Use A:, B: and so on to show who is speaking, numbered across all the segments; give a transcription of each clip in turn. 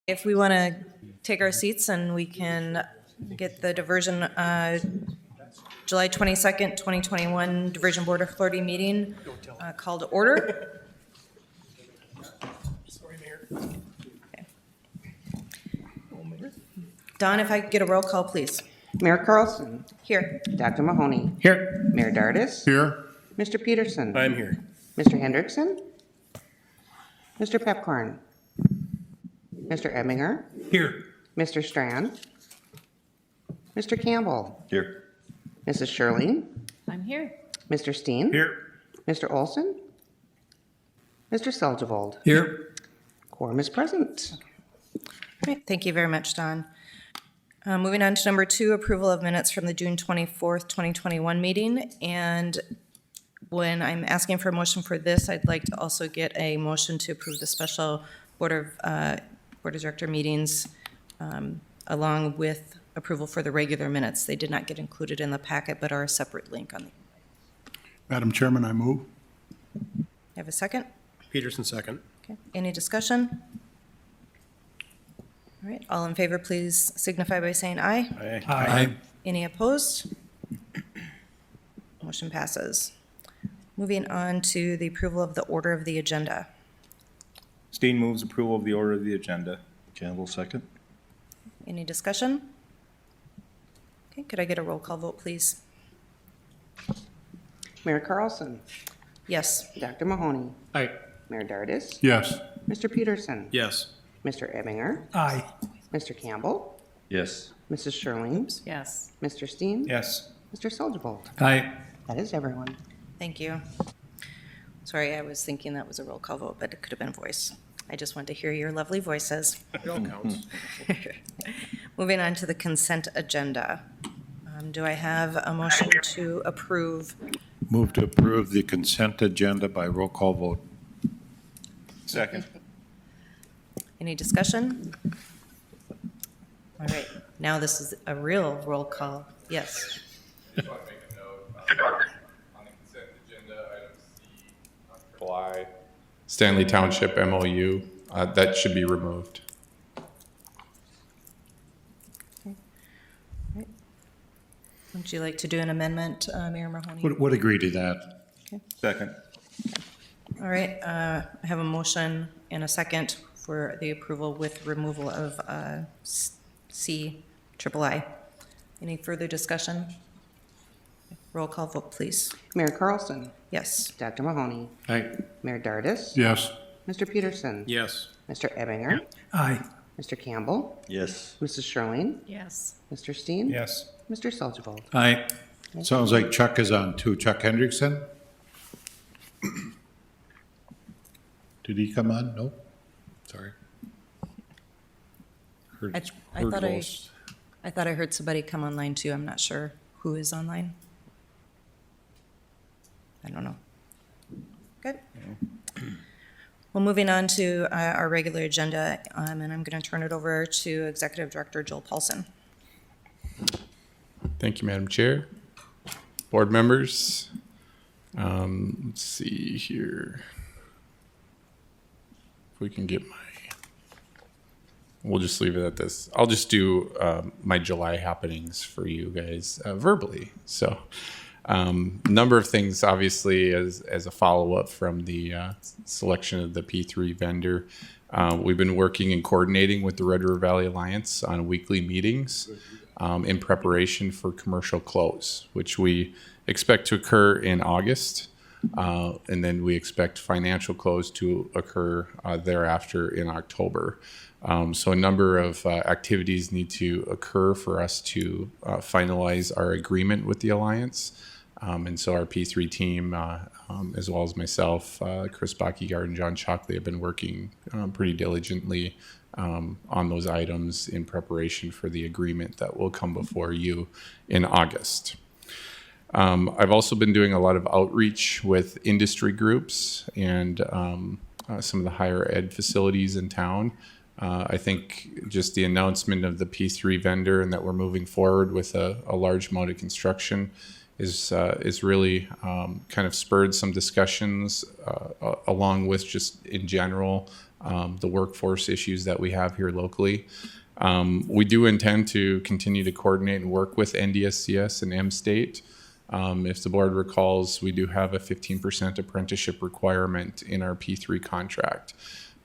A: If we want to take our seats and we can get the Diversion July 22nd, 2021 Diversion Board of Authority meeting called to order. Okay. Don, if I could get a roll call, please.
B: Mayor Carlson.
A: Here.
B: Dr. Mahoney.
C: Here.
B: Mayor Dardis.
C: Here.
B: Mr. Peterson.
C: I'm here.
B: Mr. Hendrickson. Mr. Pepcorn. Mr. Ebinger.
C: Here.
B: Mr. Strand. Mr. Campbell.
C: Here.
B: Mrs. Shirley.
A: I'm here.
B: Mr. Steen.
C: Here.
B: Mr. Olson. Mr. Seldgevold.
C: Here.
B: Quorum is present.
A: Great. Thank you very much, Don. Moving on to number 2, approval of minutes from the June 24th, 2021 meeting. And when I'm asking for a motion for this, I'd like to also get a motion to approve the special Board of Director meetings along with approval for the regular minutes. They did not get included in the packet, but are a separate link on the.
C: Madam Chairman, I move.
A: Have a second?
C: Peterson, second.
A: Okay. Any discussion? All right. All in favor, please signify by saying aye.
C: Aye.
A: Any opposed? Motion passes. Moving on to the approval of the order of the agenda.
D: Steen moves approval of the order of the agenda. Campbell, second.
A: Any discussion? Okay, could I get a roll call vote, please?
B: Mayor Carlson.
A: Yes.
B: Dr. Mahoney.
C: Aye.
B: Mayor Dardis.
C: Yes.
B: Mr. Peterson.
C: Yes.
B: Mr. Ebinger.
C: Aye.
B: Mr. Campbell.
D: Yes.
B: Mrs. Shirley.
A: Yes.
B: Mr. Steen.
D: Yes.
B: Mr. Seldgevold.
C: Aye.
B: That is everyone.
A: Thank you. Sorry, I was thinking that was a roll call vote, but it could have been voice. I just want to hear your lovely voices.
C: It all counts.
A: Moving on to the consent agenda. Do I have a motion to approve?
E: Move to approve the consent agenda by roll call vote.
D: Second.
A: Any discussion? All right, now this is a real roll call. Yes.
F: Just want to make a note on the consent agenda, item C, July Stanley Township MOU, that should be removed.
A: Would you like to do an amendment, Mayor Mahoney?
E: Would agree to that.
D: Second.
A: All right, I have a motion and a second for the approval with removal of C, triple I. Any further discussion? Roll call vote, please.
B: Mayor Carlson.
A: Yes.
B: Dr. Mahoney.
E: Aye.
B: Mayor Dardis.
E: Yes.
B: Mr. Peterson.
C: Yes.
B: Mr. Ebinger.
C: Aye.
B: Mr. Campbell.
D: Yes.
B: Mrs. Shirley.
A: Yes.
B: Mr. Steen.
D: Yes.
B: Mr. Seldgevold.
E: Aye. Sounds like Chuck is on too. Chuck Hendrickson? Did he come on? Nope. Sorry. Heard
A: I thought
E: most.
A: I thought I heard somebody come online too. I'm not sure who is online. I don't know. Good. Well, moving on to our regular agenda, and I'm going to turn it over to Executive Director Joel Paulson.
F: Thank you, Madam Chair. Board members, let's see here. If we can get we'll just leave it at this. I'll just do my July happenings for you guys verbally. So, number of things, obviously, as a follow-up from the selection of the P3 vendor. We've been working and coordinating with the Red River Valley Alliance on weekly meetings in preparation for commercial close, which we expect to occur in August. And then we expect financial close to occur thereafter in October. So a number of activities need to occur for us to finalize our agreement with the Alliance. And so our P3 team, as well as myself, Chris Bachigard and John Shockley have been working pretty diligently on those items in preparation for the agreement that will come before you in August. I've also been doing a lot of outreach with industry groups and some of the higher ed facilities in town. I think just the announcement of the P3 vendor and that we're moving forward with a large amount of construction is really kind of spurred some discussions along with just in general the workforce issues that we have here locally. We do intend to continue to coordinate and work with NDSCS and M-State. If the board recalls, we do have a 15% apprenticeship requirement in our P3 contract.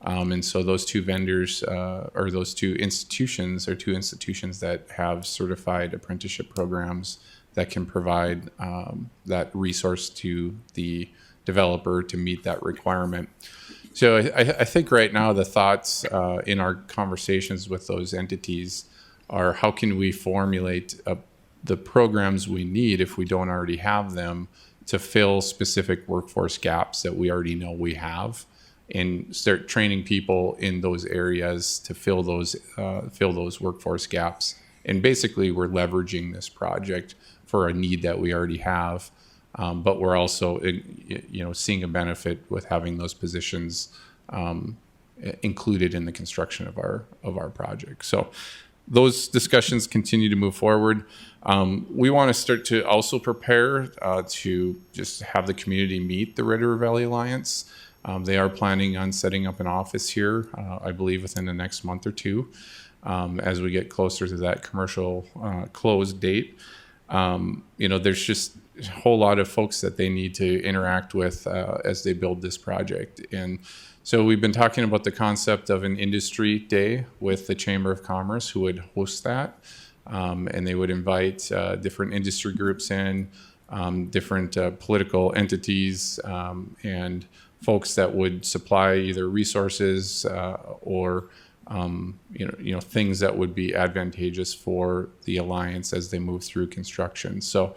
F: And so those two vendors, or those two institutions, are two institutions that have certified apprenticeship programs that can provide that resource to the developer to meet that requirement. So I think right now the thoughts in our conversations with those entities are how can we formulate the programs we need, if we don't already have them, to fill specific workforce gaps that we already know we have, and start training people in those areas to fill those workforce gaps. And basically, we're leveraging this project for a need that we already have, but we're also, seeing a benefit with having those positions included in the construction of our project. So those discussions continue to move forward. We want to start to also prepare to just have the community meet the Red River Valley Alliance. They are planning on setting up an office here, I believe, within the next month or two, as we get closer to that commercial close date. There's just a whole lot of folks that they need to interact with as they build this project. And so we've been talking about the concept of an industry day with the Chamber of Commerce, who would host that. And they would invite different industry groups in, different political entities, and folks that would supply either resources or things that would be advantageous for the Alliance as they move through construction. So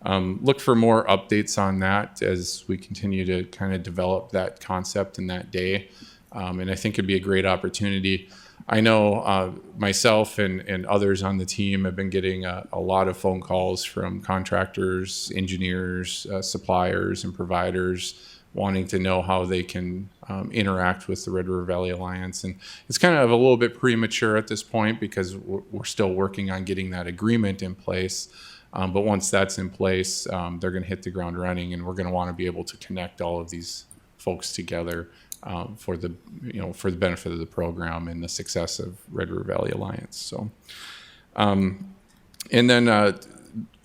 F: look for more updates on that as we continue to kind of develop that concept in that day. And I think it'd be a great opportunity. I know myself and others on the team have been getting a lot of phone calls from contractors, engineers, suppliers, and providers wanting to know how they can interact with the Red River Valley Alliance. And it's kind of a little bit premature at this point because we're still working on getting that agreement in place. But once that's in place, they're going to hit the ground running, and we're going to want to be able to connect all of these folks together for the benefit of the program and the success of Red River Valley Alliance. So, and then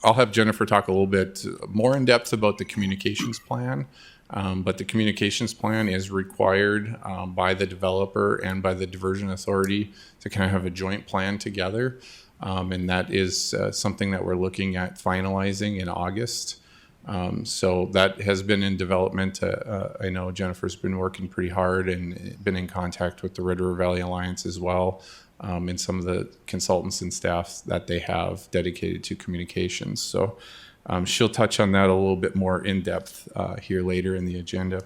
F: I'll have Jennifer talk a little bit more in depth about the communications plan. But the communications plan is required by the developer and by the Diversion Authority to kind of have a joint plan together. And that is something that we're looking at finalizing in August. So that has been in development. I know Jennifer's been working pretty hard and been in contact with the Red River Valley Alliance as well, and some of the consultants and staff that they have dedicated to communications. So she'll touch on that a little bit more in depth here later in the agenda.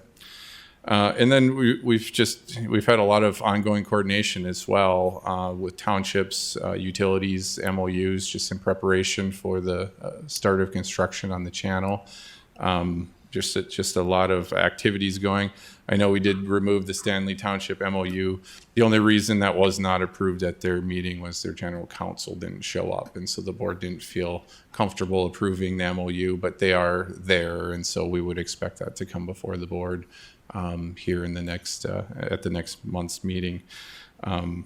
F: And then we've had a lot of ongoing coordination as well with townships, utilities, MOUs, just in preparation for the start of construction on the channel. Just a lot of activities going. I know we did remove the Stanley Township MOU. The only reason that was not approved at their meeting was their general counsel didn't show up, and so the board didn't feel comfortable approving the MOU, but they are there, and so we would expect that to come before the board here in the next at the next month's meeting. And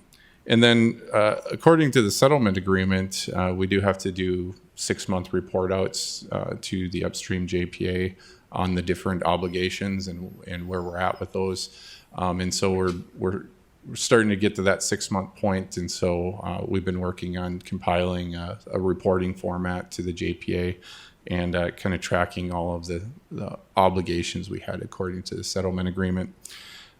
F: then according to the settlement agreement, we do have to do 6-month report outs to the upstream JPA on the different obligations and where we're at with those. And so we're starting to get to that 6-month point. And so we've been working on compiling a reporting format to the JPA and kind of tracking all of the obligations we had according to the settlement agreement.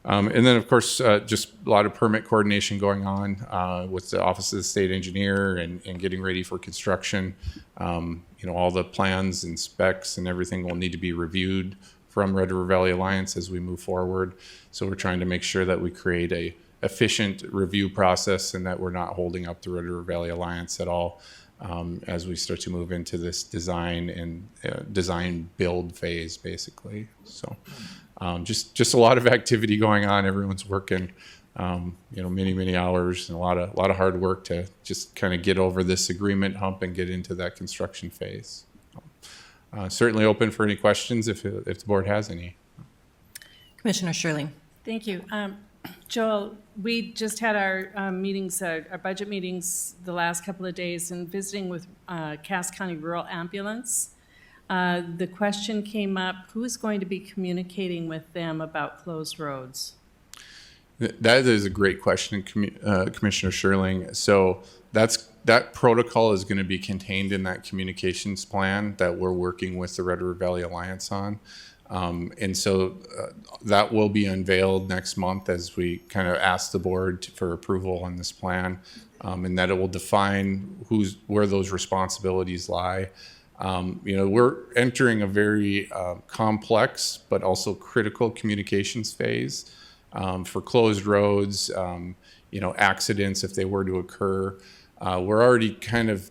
F: And then, of course, just a lot of permit coordination going on with the Office of the State Engineer and getting ready for construction. All the plans and specs and everything will need to be reviewed from Red River Valley Alliance as we move forward. So we're trying to make sure that we create a efficient review process and that we're not holding up the Red River Valley Alliance at all as we start to move into this design and design build phase, basically. So. Just a lot of activity going on. Everyone's working, many hours and a lot of hard work to just kind of get over this agreement hump and get into that construction phase. Certainly open for any questions if the board has any.
A: Commissioner Shirley.
G: Thank you. Joel, we just had our meetings, our budget meetings the last couple of days and visiting with Cass County Rural Ambulance. The question came up, who's going to be communicating with them about closed roads?
F: That is a great question, Commissioner Sherling. So that protocol is going to be contained in that communications plan that we're working with the Red River Valley Alliance on. And so that will be unveiled next month as we kind of ask the board for approval on this plan, and that it will define where those responsibilities lie. We're entering a very complex but also critical communications phase for closed roads, accidents if they were to occur. We're already kind of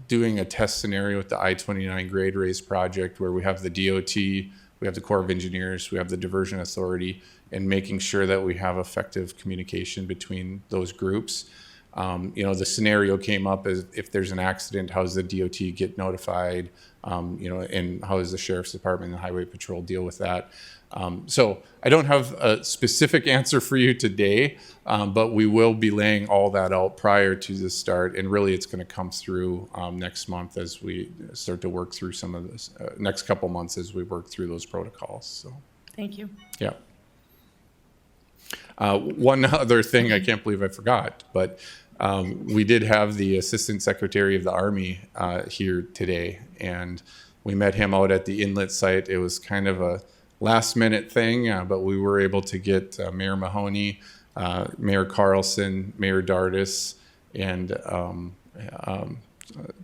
F: doing a test scenario with the I-29 grade raise project where we have the DOT, we have the Corps of Engineers, we have the Diversion Authority, and making sure that we have effective communication between those groups. The scenario came up as if there's an accident, how does the DOT get notified? And how does the Sheriff's Department and the Highway Patrol deal with that? So I don't have a specific answer for you today, but we will be laying all that out prior to the start. And really it's going to come through next month as we start to work through some of this, next couple months as we work through those protocols. So,
G: Thank you.
F: yeah. One other thing I can't believe I forgot, but we did have the Assistant Secretary of the Army here today, and we met him out at the inlet site. It was kind of a last minute thing, but we were able to get Mayor Mahoney, Mayor Carlson, Mayor Dardis, and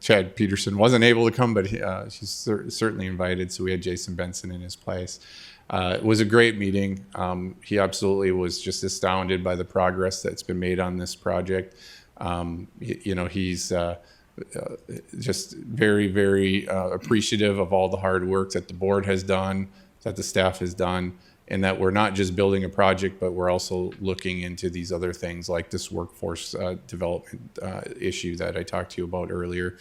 F: Chad Peterson wasn't able to come, but she's certainly invited, so we had Jason Benson in his place. It was a great meeting. He absolutely was just astounded by the progress that's been made on this project. He's just very, very appreciative of all the hard work that the board has done, that the staff has done, and that we're not just building a project, but we're also looking into these other things like this workforce development issue that I talked to you about earlier.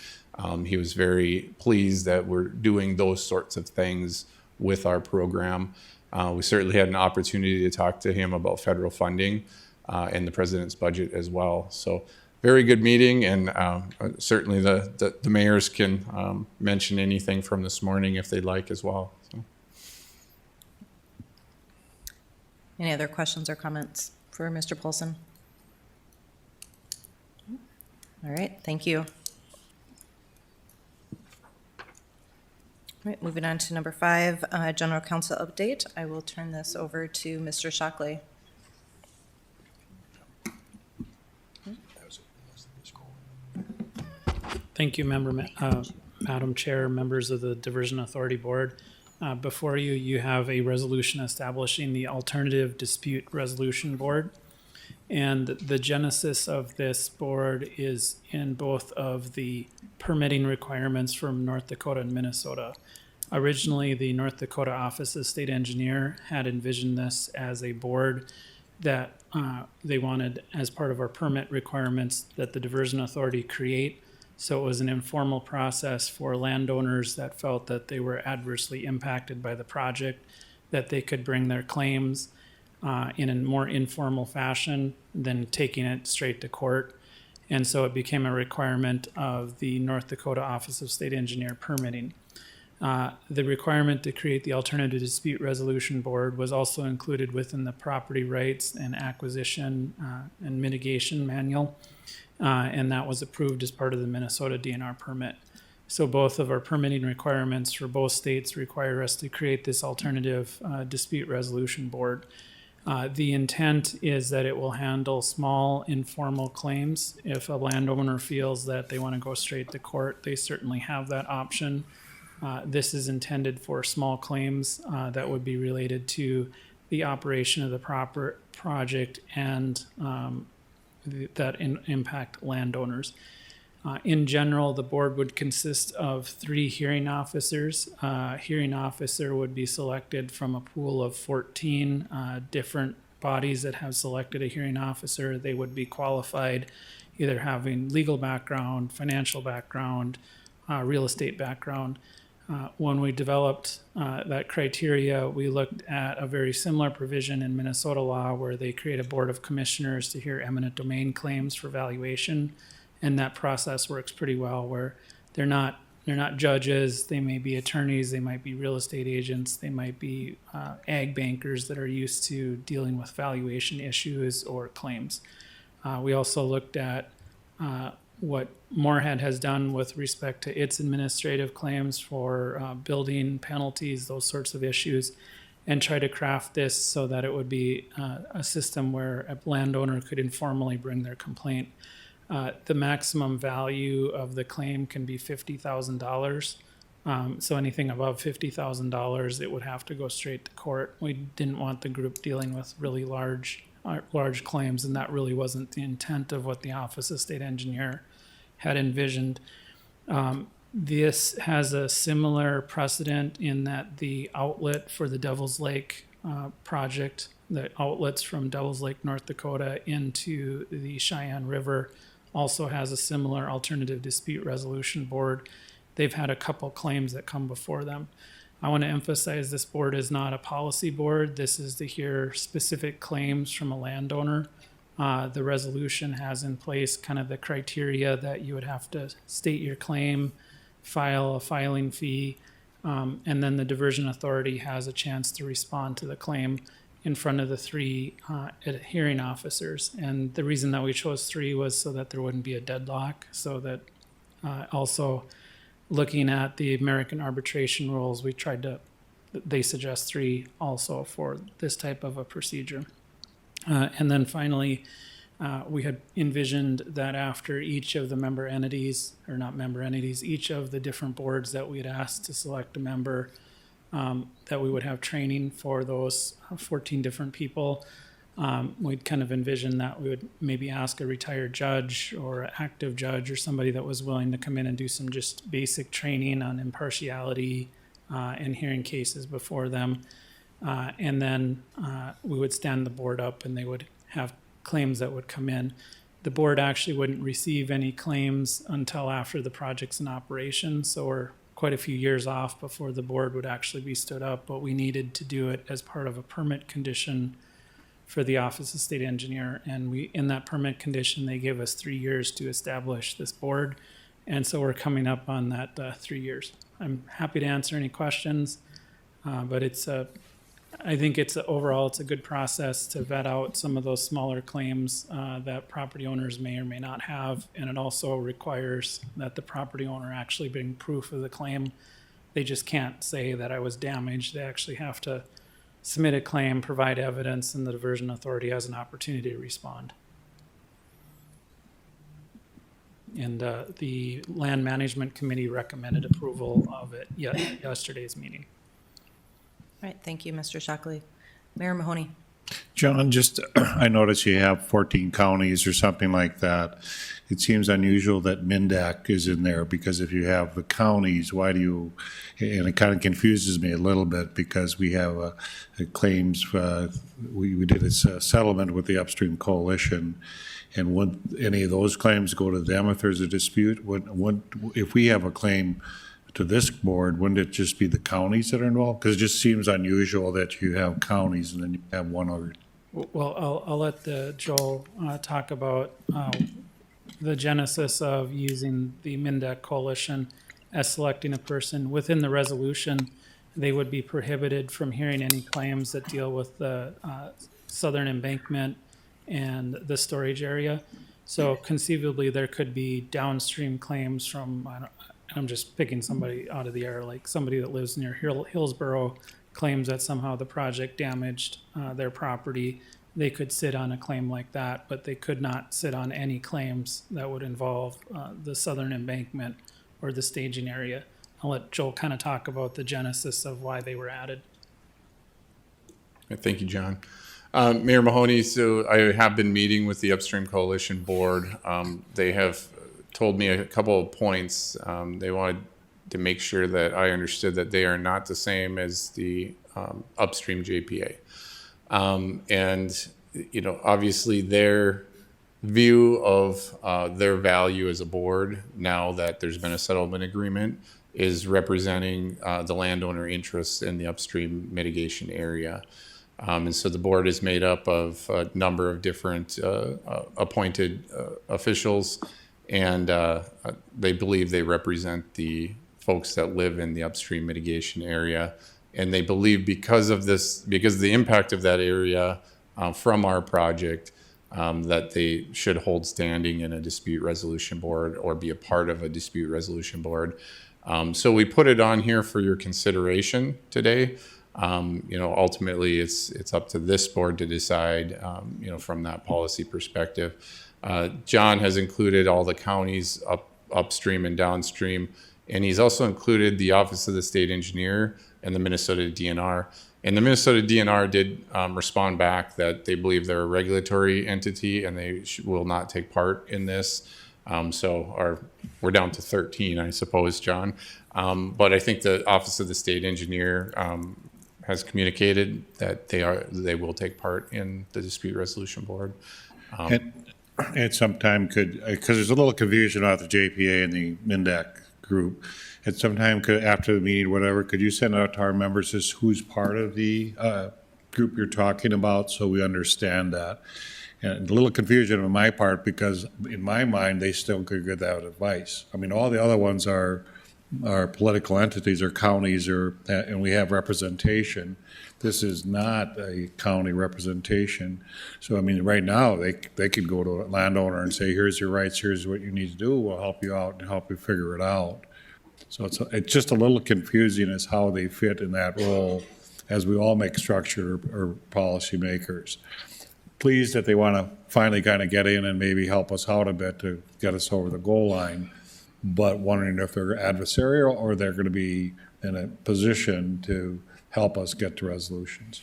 F: He was very pleased that we're doing those sorts of things with our program. We certainly had an opportunity to talk to him about federal funding and the president's budget as well. So very good meeting, and certainly the mayors can mention anything from this morning if they'd like as well. So.
A: Any other questions or comments for Mr. Polson? All right, thank you. All right, moving on to number 5, General Counsel update. I will turn this over to Mr. Shockley.
H: Thank you, Madam Chair, members of the Diversion Authority Board. Before you, you have a resolution establishing the Alternative Dispute Resolution Board. And the genesis of this board is in both of the permitting requirements from North Dakota and Minnesota. Originally, the North Dakota Office of State Engineer had envisioned this as a board that they wanted, as part of our permit requirements, that the Diversion Authority create. So it was an informal process for landowners that felt that they were adversely impacted by the project, that they could bring their claims in a more informal fashion than taking it straight to court. And so it became a requirement of the North Dakota Office of State Engineer permitting. The requirement to create the Alternative Dispute Resolution Board was also included within the Property Rights and Acquisition and Mitigation Manual, and that was approved as part of the Minnesota DNR permit. So both of our permitting requirements for both states require us to create this Alternative Dispute Resolution Board. The intent is that it will handle small informal claims. If a landowner feels that they want to go straight to court, they certainly have that option. This is intended for small claims that would be related to the operation of the proper project and that impact landowners. In general, the board would consist of 3 hearing officers. Hearing officer would be selected from a pool of 14 different bodies that have selected a hearing officer. They would be qualified, either having legal background, financial background, real estate background. When we developed that criteria, we looked at a very similar provision in Minnesota law where they create a board of commissioners to hear eminent domain claims for valuation. And that process works pretty well where they're not judges, they may be attorneys, they might be real estate agents, they might be ag bankers that are used to dealing with valuation issues or claims. We also looked at what Moorhead has done with respect to its administrative claims for building penalties, those sorts of issues, and try to craft this so that it would be a system where a landowner could informally bring their complaint. The maximum value of the claim can be $50,000. So anything above $50,000, it would have to go straight to court. We didn't want the group dealing with really large claims, and that really wasn't the intent of what the Office of State Engineer had envisioned. This has a similar precedent in that the outlet for the Devil's Lake project, the outlets from Devil's Lake, North Dakota into the Cheyenne River, also has a similar alternative dispute resolution board. They've had a couple claims that come before them. I want to emphasize this board is not a policy board. This is to hear specific claims from a landowner. The resolution has in place kind of the criteria that you would have to state your claim, file a filing fee, and then the diversion authority has a chance to respond to the claim in front of the three hearing officers. And the reason that we chose three was so that there wouldn't be a deadlock, so that also looking at the American arbitration rules, they suggest three also for this type of a procedure. And then finally, we had envisioned that after each of the each of the different boards that we had asked to select a member, that we would have training for those 14 different people. We'd kind of envision that we would maybe ask a retired judge or an active judge or somebody that was willing to come in and do some just basic training on impartiality and hearing cases before them. And then we would stand the board up and they would have claims that would come in. The board actually wouldn't receive any claims until after the project's in operation, so we're quite a few years off before the board would actually be stood up, but we needed to do it as part of a permit condition for the Office of State Engineer. And in that permit condition, they gave us 3 years to establish this board. And so we're coming up on that 3 years. I'm happy to answer any questions, but I think overall it's a good process to vet out some of those smaller claims that property owners may or may not have. And it also requires that the property owner actually bring proof of the claim. They just can't say that I was damaged. They actually have to submit a claim, provide evidence, and the diversion authority has an opportunity to respond. And the Land Management Committee recommended approval of it yesterday's meeting.
A: All right, thank you, Mr. Shockley. Mayor Mahoney.
E: John, I notice you have 14 counties or something like that. It seems unusual that MNDAC is in there, because if you have the counties, why do you, and it kind of confuses me a little bit, because we have a claims, we did a settlement with the Upstream Coalition, and would any of those claims go to them if there's a dispute? If we have a claim to this board, wouldn't it just be the counties that are involved? Because it just seems unusual that you have counties and then you have one other.
H: Well, I'll let Joel talk about the genesis of using the MNDAC coalition as selecting a person. Within the resolution, they would be prohibited from hearing any claims that deal with the southern embankment and the storage area. So conceivably, there could be downstream claims from, I'm just picking somebody out of the air, like somebody that lives near Hillsborough claims that somehow the project damaged their property. They could sit on a claim like that, but they could not sit on any claims that would involve the southern embankment or the staging area. I'll let Joel kind of talk about the genesis of why they were added.
F: Thank you, John. Mayor Mahoney, so I have been meeting with the Upstream Coalition Board. They have told me a couple of points. They wanted to make sure that I understood that they are not the same as the upstream JPA. And, obviously their view of their value as a board, now that there's been a settlement agreement, is representing the landowner interests in the upstream mitigation area. And so the board is made up of a number of different appointed officials, and they believe they represent the folks that live in the upstream mitigation area. And they believe because of the impact of that area from our project, that they should hold standing in a dispute resolution board or be a part of a dispute resolution board. So we put it on here for your consideration today. Ultimately, it's up to this board to decide, from that policy perspective. John has included all the counties upstream and downstream, and he's also included the Office of the State Engineer and the Minnesota DNR. And the Minnesota DNR did respond back that they believe they're a regulatory entity and they will not take part in this. We're down to 13, I suppose, John. But I think the Office of the State Engineer has communicated that they will take part in the dispute resolution board.
E: At some time because there's a little confusion about the JPA and the MINDAC group. At some time, after the meeting, whatever, could you send out to our members just who's part of the group you're talking about so we understand that? And a little confusion on my part because in my mind, they still could get that advice. I mean, all the other ones are political entities or counties and we have representation. This is not a county representation. So, I mean, right now, they could go to a landowner and say, here's your rights, here's what you need to do, we'll help you out and help you figure it out. So it's just a little confusing as how they fit in that role as we all make structure or policy makers. Pleased that they want to finally kind of get in and maybe help us out a bit to get us over the goal line, but wondering if they're adversarial or they're going to be in a position to help us get to resolutions.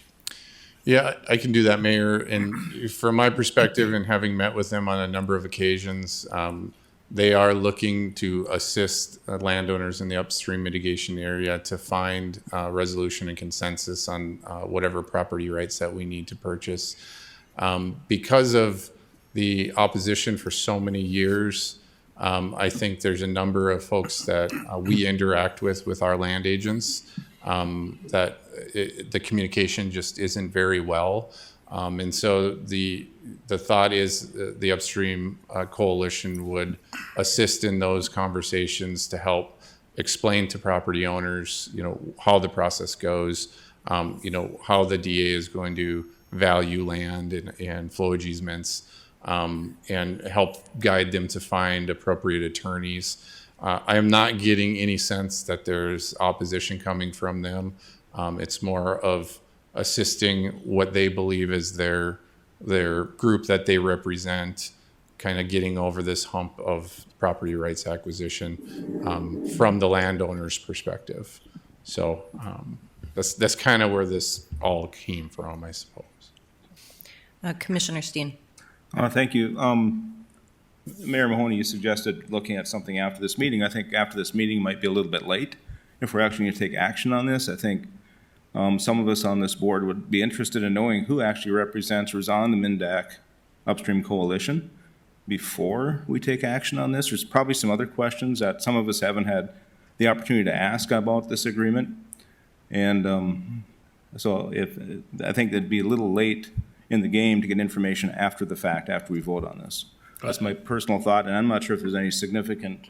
F: Yeah, I can do that, Mayor. And from my perspective, and having met with them on a number of occasions, they are looking to assist landowners in the upstream mitigation area to find resolution and consensus on whatever property rights that we need to purchase. Because of the opposition for so many years, I think there's a number of folks that we interact with our land agents that the communication just isn't very well. And so the thought is the upstream coalition would assist in those conversations to help explain to property owners, how the process goes, how the DA is going to value land and flowage easements, and help guide them to find appropriate attorneys. I am not getting any sense that there's opposition coming from them. It's more of assisting what they believe is their group that they represent, kind of getting over this hump of property rights acquisition from the landowner's perspective. So that's kind of where this all came from, I suppose.
A: Commissioner Steen.
D: Thank you. Mayor Mahoney, you suggested looking at something after this meeting. I think after this meeting might be a little bit late if we're actually going to take action on this. I think some of us on this board would be interested in knowing who actually represents or is on the MINDAC Upstream Coalition before we take action on this. There's probably some other questions that some of us haven't had the opportunity to ask about this agreement. And so I think it'd be a little late in the game to get information after the fact, after we vote on this. That's my personal thought, and I'm not sure if there's any significant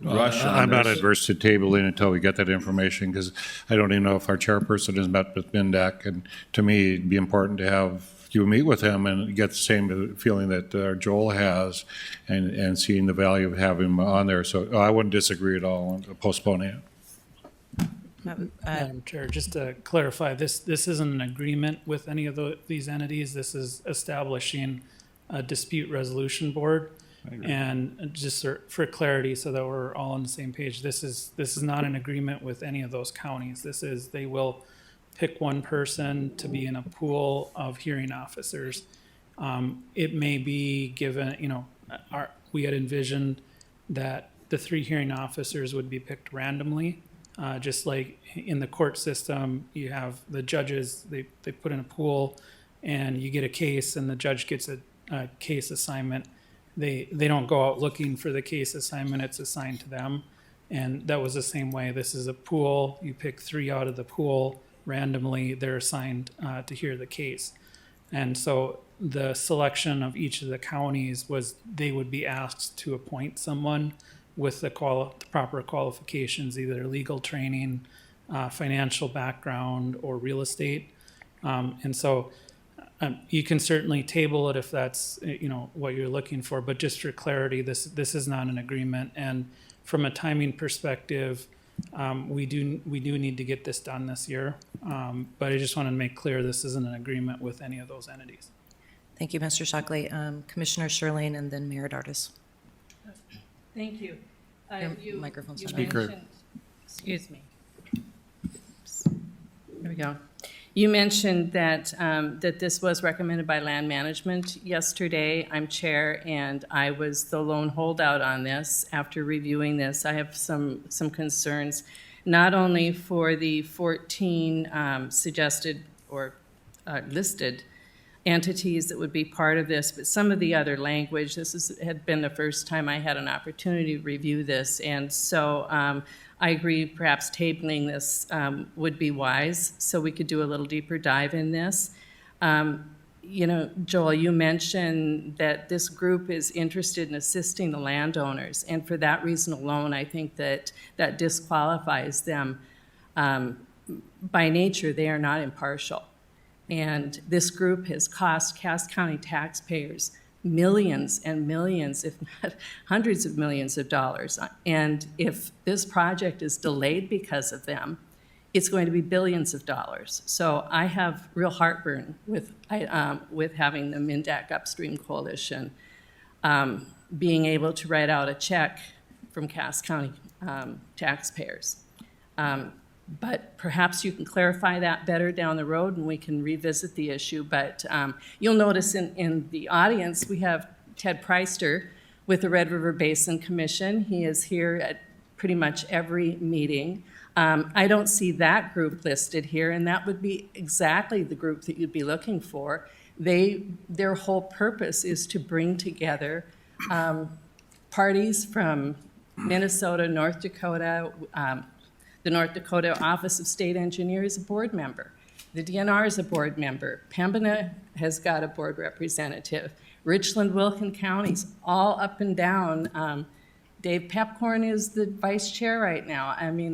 D: rush on
E: I'm not
D: this.
E: adverse to tabling until we get that information, because I don't even know if our chairperson has met with MINDAC, and to me, it'd be important to have you meet with him and get the same feeling that Joel has, and seeing the value of having him on there. So I wouldn't disagree at all on postponing it.
H: Madam Chair, just to clarify, this isn't an agreement with any of these entities. This is establishing a dispute resolution board. And just for clarity, so that we're all on the same page, this is not an agreement with any of those counties. They will pick one person to be in a pool of hearing officers. It may be given, we had envisioned that the 3 hearing officers would be picked randomly. Just like in the court system, you have the judges, they put in a pool and you get a case and the judge gets a case assignment. They don't go out looking for the case assignment, it's assigned to them. And that was the same way. This is a pool. You pick 3 out of the pool randomly. They're assigned to hear the case. And so the selection of each of the counties was they would be asked to appoint someone with the proper qualifications, either legal training, financial background, or real estate. And so you can certainly table it if that's what you're looking for. But just for clarity, this is not an agreement. And from a timing perspective, we do need to get this done this year. But I just want to make clear this isn't an agreement with any of those entities.
A: Thank you, Mr. Shockley. Commissioner Sherling and then Mayor Dartis.
G: Thank you.
A: Your microphone's
G: you
A: on.
C: Speaker.
G: mentioned- Excuse me. There we go. You mentioned that, that this was recommended by Land Management yesterday. I'm chair, and I was the lone holdout on this. After reviewing this, I have some concerns, not only for the 14 suggested or listed entities that would be part of this, but some of the other language. Had been the first time I had an opportunity to review this, and so I agree perhaps tabling this would be wise, so we could do a little deeper dive in this. Joel, you mentioned that this group is interested in assisting the landowners, and for that reason alone, I think that disqualifies them. By nature, they are not impartial. And this group has cost Cass County taxpayers millions and millions, if not hundreds of millions of dollars. And if this project is delayed because of them, it's going to be billions of dollars. So I have real heartburn with having the MNDAC Upstream Coalition being able to write out a check from Cass County taxpayers. But perhaps you can clarify that better down the road and we can revisit the issue. But you'll notice in the audience, we have Ted Preister with the Red River Basin Commission. He is here at pretty much every meeting. I don't see that group listed here, and that would be exactly the group that you'd be looking for. Their whole purpose is to bring together parties from Minnesota, North Dakota. The North Dakota Office of State Engineer is a board member. The DNR is a board member. Pembina has got a board representative. Richland, Wilkin counties, all up and down. Dave Pepcorn is the vice chair right now. I mean,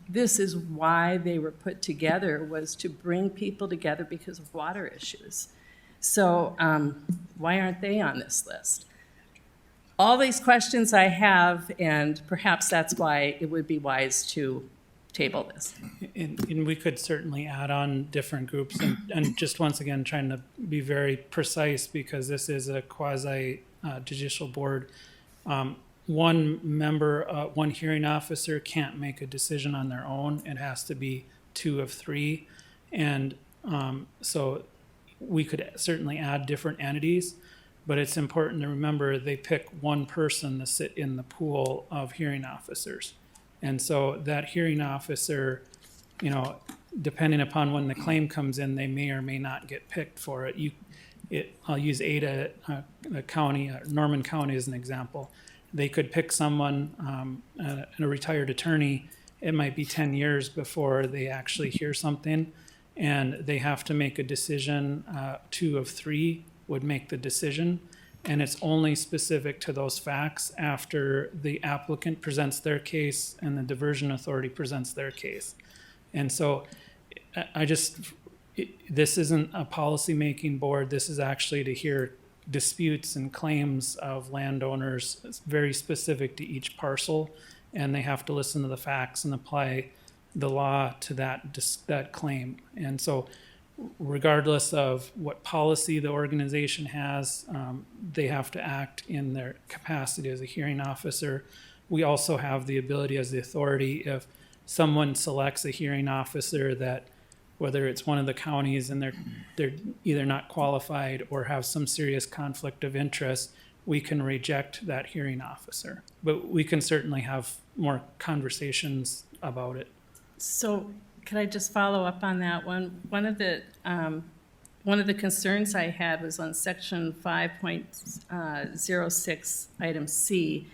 G: this is why they were put together, was to bring people together because of water issues. So why aren't they on this list? All these questions I have, and perhaps that's why it would be wise to table this.
H: And we could certainly add on different groups, and just once again, trying to be very precise, because this is a quasi judicial board. One member, one hearing officer can't make a decision on their own. It has to be 2 of 3. And so we could certainly add different entities, but it's important to remember they pick one person to sit in the pool of hearing officers. And so that hearing officer, depending upon when the claim comes in, they may or may not get picked for it. I'll use Ada County, Norman County as an example. They could pick someone, a retired attorney. It might be 10 years before they actually hear something, and they have to make a decision. 2 of 3 would make the decision, and it's only specific to those facts after the applicant presents their case and the diversion authority presents their case. And so this isn't a policy-making board. This is actually to hear disputes and claims of landowners. It's very specific to each parcel, and they have to listen to the facts and apply the law to that claim. And so regardless of what policy the organization has, they have to act in their capacity as a hearing officer. We also have the ability as the authority, if someone selects a hearing officer that, whether it's one of the counties and they're either not qualified or have some serious conflict of interest, we can reject that hearing officer. But we can certainly have more conversations about it.
G: So could I just follow up on that one? One of the concerns I had was on section 5.06, item C.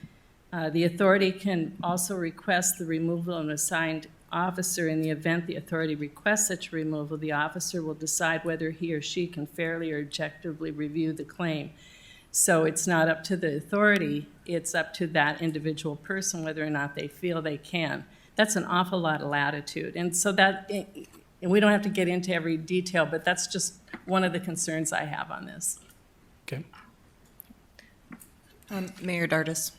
G: The authority can also request the removal of an assigned officer. In the event the authority requests such removal, the officer will decide whether he or she can fairly or objectively review the claim. So it's not up to the authority, it's up to that individual person whether or not they feel they can. That's an awful lot of latitude. And so that, and we don't have to get into every detail, but that's just one of the concerns I have on this.
H: Okay.
A: Mayor Dardis.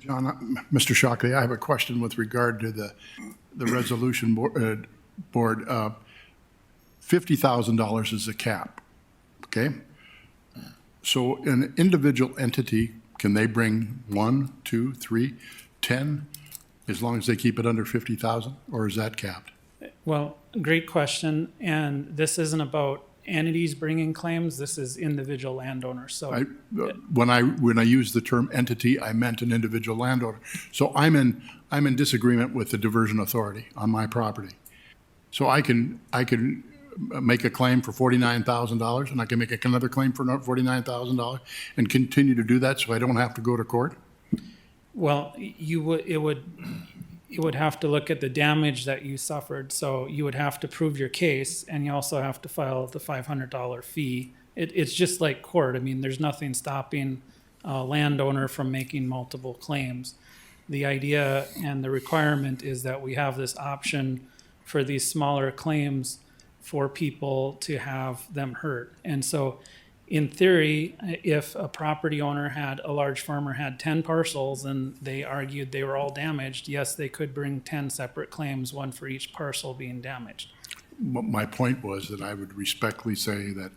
C: John, Mr. Shockley, I have a question with regard to the resolution board. $50,000 is the cap, okay? So an individual entity, can they bring 1, 2, 3, 10, as long as they keep it under 50,000, or is that capped?
H: Well, great question. And this isn't about entities bringing claims. This is individual landowners. So
C: When I used the term entity, I meant an individual landowner. So I'm in disagreement with the diversion authority on my property. So I can make a claim for $49,000, and I can make another claim for $49,000 and continue to do that so I don't have to go to court?
H: well, it would have to look at the damage that you suffered. So you would have to prove your case, and you also have to file the $500 fee. It's just like court. I mean, there's nothing stopping a landowner from making multiple claims. The idea and the requirement is that we have this option for these smaller claims for people to have them heard. And so in theory, if a property owner a large farmer had 10 parcels and they argued they were all damaged, yes, they could bring 10 separate claims, one for each parcel being damaged.
C: My point was that I would respectfully say that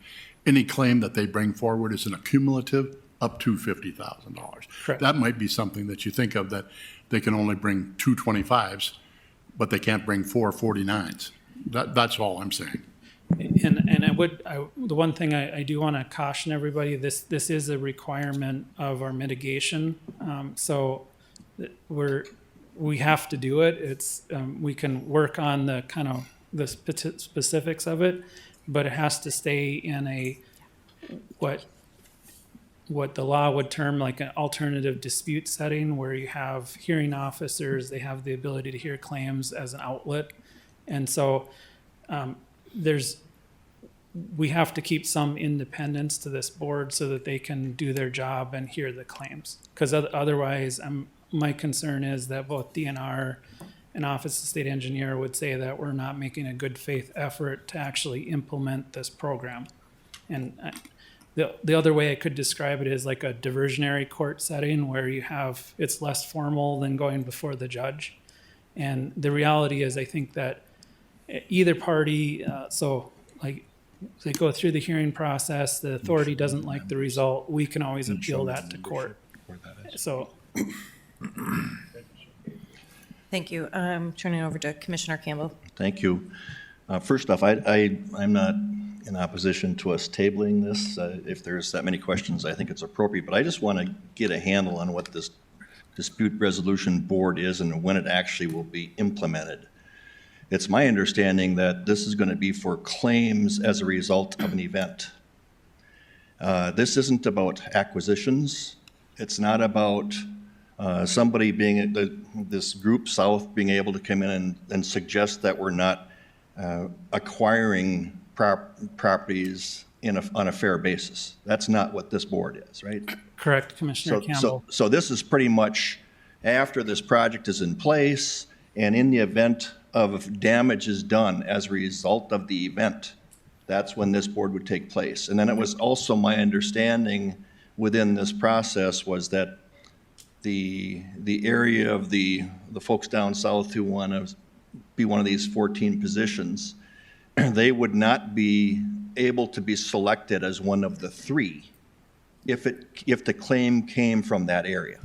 C: any claim that they bring forward is an accumulative up to $50,000.
H: Correct.
C: That might be something that you think of, that they can only bring 2 25s, but they can't bring 4 49s. That's all I'm saying.
H: And the one thing I do want to caution everybody, this is a requirement of our mitigation. So we have to do it. It's, we can work on the kind of the specifics of it, but it has to stay in what the law would term like an alternative dispute setting, where you have hearing officers, they have the ability to hear claims as an outlet. And so we have to keep some independence to this board so that they can do their job and hear the claims. Because otherwise, my concern is that both DNR and Office of State Engineer would say that we're not making a good faith effort to actually implement this program. And the other way I could describe it is like a diversionary court setting where it's less formal than going before the judge. And the reality is, I think that either party, so like they go through the hearing process, the authority doesn't like the result, we can always appeal that to court. So.
A: Thank you. Turning over to Commissioner Campbell.
I: Thank you. First off, I'm not in opposition to us tabling this. If there's that many questions, I think it's appropriate, but I just want to get a handle on what this dispute resolution board is and when it actually will be implemented. It's my understanding that this is going to be for claims as a result of an event. This isn't about acquisitions. It's not about somebody this group south being able to come in and suggest that we're not acquiring properties on a fair basis. That's not what this board is, right?
H: Correct, Commissioner Campbell.
I: So this is pretty much after this project is in place and in the event of damage is done as a result of the event, that's when this board would take place. And then it was also my understanding within this process was that the area of the folks down south who want to be one of these 14 positions, they would not be able to be selected as one of the 3 if the claim came from that area.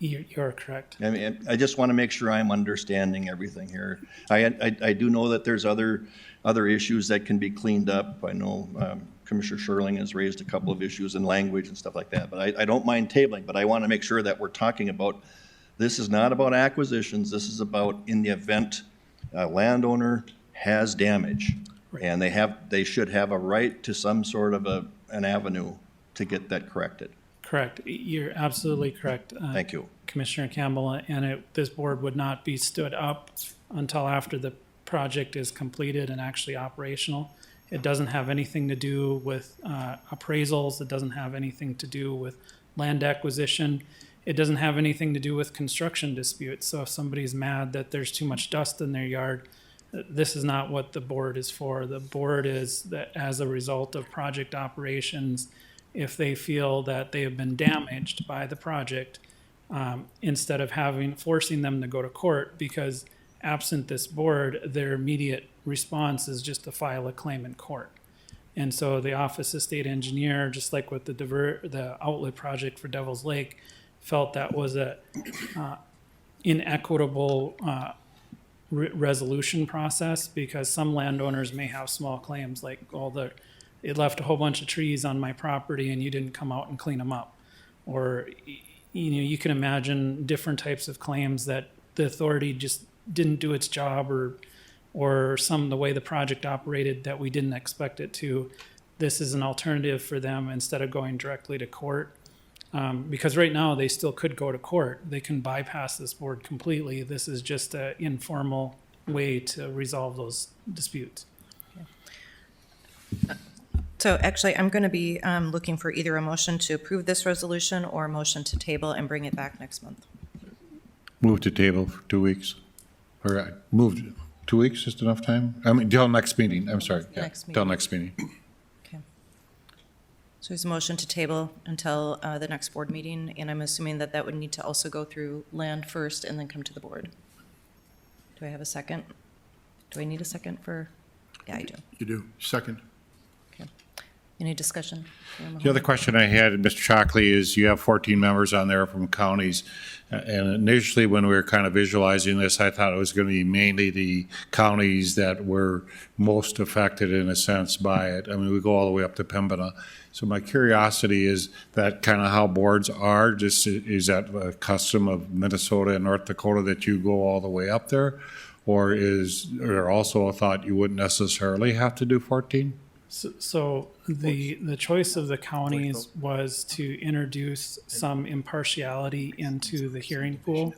H: You're correct.
I: I mean, I just want to make sure I'm understanding everything here. I do know that there's other issues that can be cleaned up. I know Commissioner Sherling has raised a couple of issues in language and stuff like that, but I don't mind tabling, but I want to make sure that we're talking about, this is not about acquisitions. This is about in the event a landowner has damage, right, and they should have a right to some sort of an avenue to get that corrected.
H: Correct. You're absolutely correct.
I: Thank you.
H: Commissioner Campbell, and this board would not be stood up until after the project is completed and actually operational. It doesn't have anything to do with appraisals. It doesn't have anything to do with land acquisition. It doesn't have anything to do with construction disputes. So if somebody's mad that there's too much dust in their yard, this is not what the board is for. The board is that as a result of project operations, if they feel that they have been damaged by the project, instead of forcing them to go to court, because absent this board, their immediate response is just to file a claim in court. And so the Office of State Engineer, just like with the outlet project for Devil's Lake, felt that was a inequitable resolution process, because some landowners may have small claims like, it left a whole bunch of trees on my property and you didn't come out and clean them up. Or, you can imagine different types of claims that the authority just didn't do its job, or the way the project operated that we didn't expect it to. This is an alternative for them instead of going directly to court. Because right now they still could go to court. They can bypass this board completely. This is just an informal way to resolve those disputes.
A: So actually, I'm going to be looking for either a motion to approve this resolution or a motion to table and bring it back next month.
E: Move to table for 2 weeks. Or move 2 weeks, just enough time? I mean, till next meeting, I'm sorry. Yeah,
A: Next meeting.
E: till next meeting.
A: Okay. So there's a motion to table until the next board meeting, and I'm assuming that that would need to also go through land first and then come to the board. Do I have a second? Do I need a second for? Yeah, I do.
C: You do. Second.
A: Okay. Any discussion?
E: The other question I had, Mr. Shockley, is you have 14 members on there from counties. And initially, when we were kind of visualizing this, I thought it was going to be mainly the counties that were most affected in a sense by it. I mean, we go all the way up to Pembina. So my curiosity is that kind of how boards are? Just is that a custom of Minnesota and North Dakota that you go all the way up there? Or is there also a thought you wouldn't necessarily have to do 14?
H: So the choice of the counties was to introduce some impartiality into the hearing pool.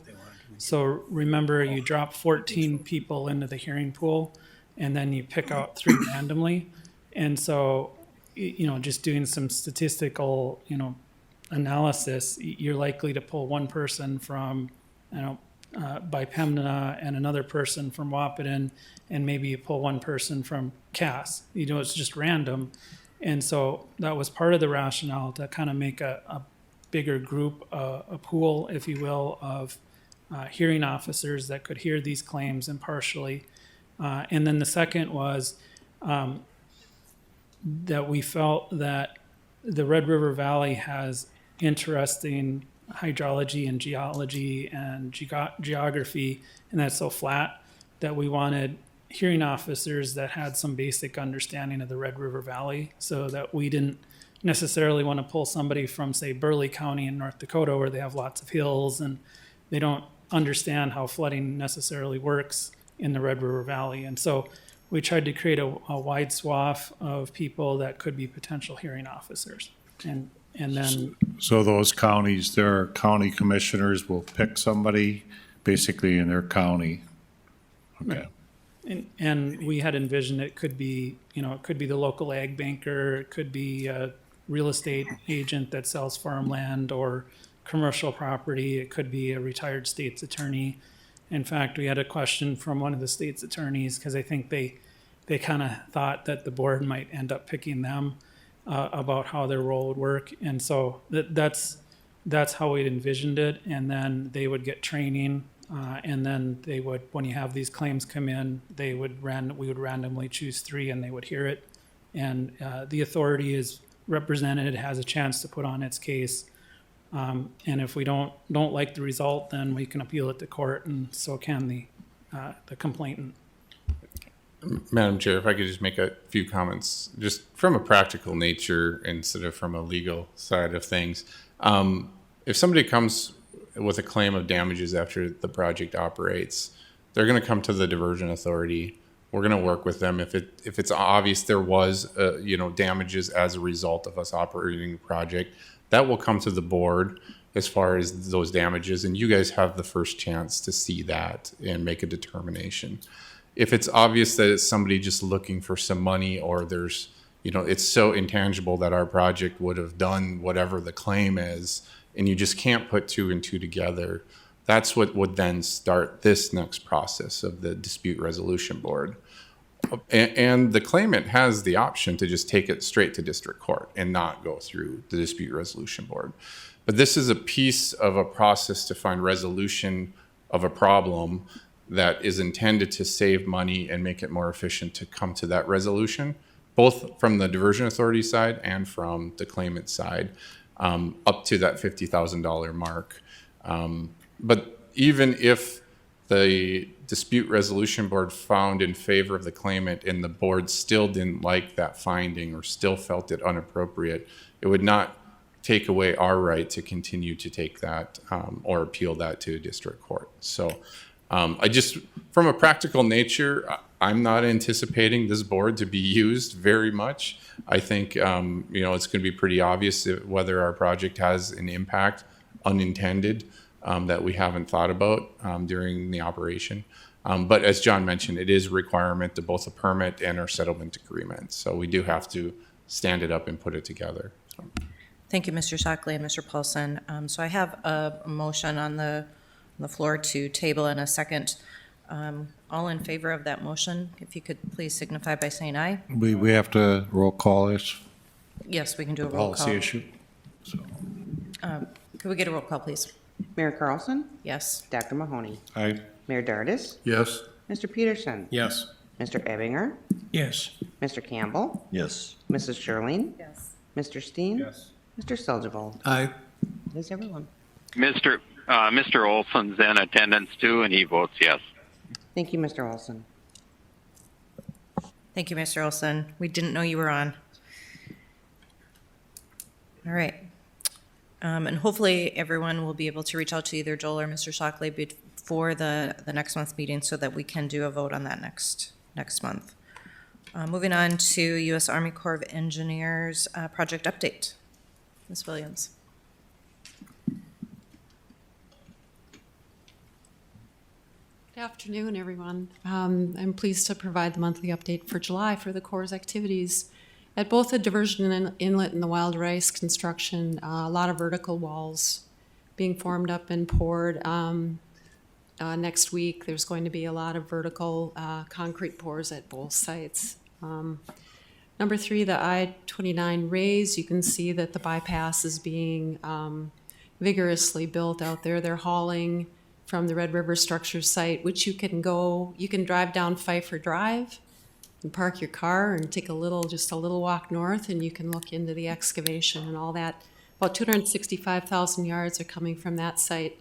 H: So remember, you drop 14 people into the hearing pool, and then you pick out 3 randomly. And so, just doing some statistical, analysis, you're likely to pull one person from, by Pembina and another person from Wahpeton, and maybe you pull one person from Cass. It's just random. And so that was part of the rationale to kind of make a bigger group, a pool, if you will, of hearing officers that could hear these claims impartially. And then the second was that we felt that the Red River Valley has interesting hydrology and geology and geography, and that's so flat that we wanted hearing officers that had some basic understanding of the Red River Valley, so that we didn't necessarily want to pull somebody from, say, Burleigh County in North Dakota, where they have lots of hills and they don't understand how flooding necessarily works in the Red River Valley. And so we tried to create a wide swath of people that could be potential hearing officers. And then,
E: So those counties, their county commissioners will pick somebody basically in their county. Okay.
H: and we had envisioned it could be, it could be the local ag banker, it could be a real estate agent that sells farmland or commercial property, it could be a retired state's attorney. In fact, we had a question from one of the state's attorneys, because I think they kind of thought that the board might end up picking them about how their role would work. And so that's how we'd envisioned it. And then they would get training, and then they would, when you have these claims come in, we would randomly choose 3 and they would hear it. And the authority is represented, has a chance to put on its case. And if we don't like the result, then we can appeal it to court, and so can the complainant.
F: Madam Chair, if I could just make a few comments, just from a practical nature instead of from a legal side of things. If somebody comes with a claim of damages after the project operates, they're going to come to the diversion authority. We're going to work with them. If it's obvious there was, damages as a result of us operating the project, That will come to the board as far as those damages, and you guys have the first chance to see that and make a determination. If it's obvious that it's somebody just looking for some money, or there's, it's so intangible that our project would have done whatever the claim is, and you just can't put two and two together, that's what would then start this next process of the dispute resolution board. And the claimant has the option to just take it straight to district court and not go through the dispute resolution board. But this is a piece of a process to find resolution of a problem that is intended to save money and make it more efficient to come to that resolution, both from the diversion authority side and from the claimant side, up to that $50,000 mark. But even if the dispute resolution board found in favor of the claimant and the board still didn't like that finding or still felt it inappropriate, it would not take away our right to continue to take that or appeal that to district court. So I just, from a practical nature, I'm not anticipating this board to be used very much. I think, it's going to be pretty obvious whether our project has an impact unintended that we haven't thought about during the operation. But as John mentioned, it is a requirement to both a permit and our settlement agreement. So we do have to stand it up and put it together. So.
A: Thank you, Mr. Shockley and Mr. Paulson. So I have a motion on the floor to table in a second. All in favor of that motion, if you could please signify by saying aye.
E: We have to roll call this
A: Yes, we can do a roll call.
E: policy issue. So,
A: Could we get a roll call, please?
B: Mayor Carlson,
A: Yes.
B: Dr. Mahoney,
E: I,
B: Mayor Dardis,
C: Yes?
B: Mr. Peterson,
J: Yes.
B: Mr. Ebbinger,
J: Yes.
B: Mr. Campbell,
I: Yes.
B: Mrs. Sherling,
G: Yes.
B: Mr. Steen,
D: Yes.
B: Mr. Seldgevold.
J: Aye.
B: That is everyone.
K: Mr. Olson's in attendance too, and he votes yes.
B: Thank you, Mr. Olson.
A: Thank you, Mr. Olson. We didn't know you were on. All right. And hopefully everyone will be able to reach out to either Joel or Mr. Shockley before the next month's meeting so that we can do a vote on that next month. Moving on to U.S. Army Corps of Engineers project update. Ms. Williams.
L: Good afternoon, everyone. I'm pleased to provide the monthly update for July for the Corps' activities. At both the Diversion Inlet and the Wild Rice construction, a lot of vertical walls being formed up and poured. Next week, there's going to be a lot of vertical concrete pours at both sites. Number 3, the I-29 raise, you can see that the bypass is being vigorously built out there. They're hauling from the Red River Structures site, which you can drive down Pfeiffer Drive and park your car and take just a little walk north, and you can look into the excavation and all that. About 265,000 yards are coming from that site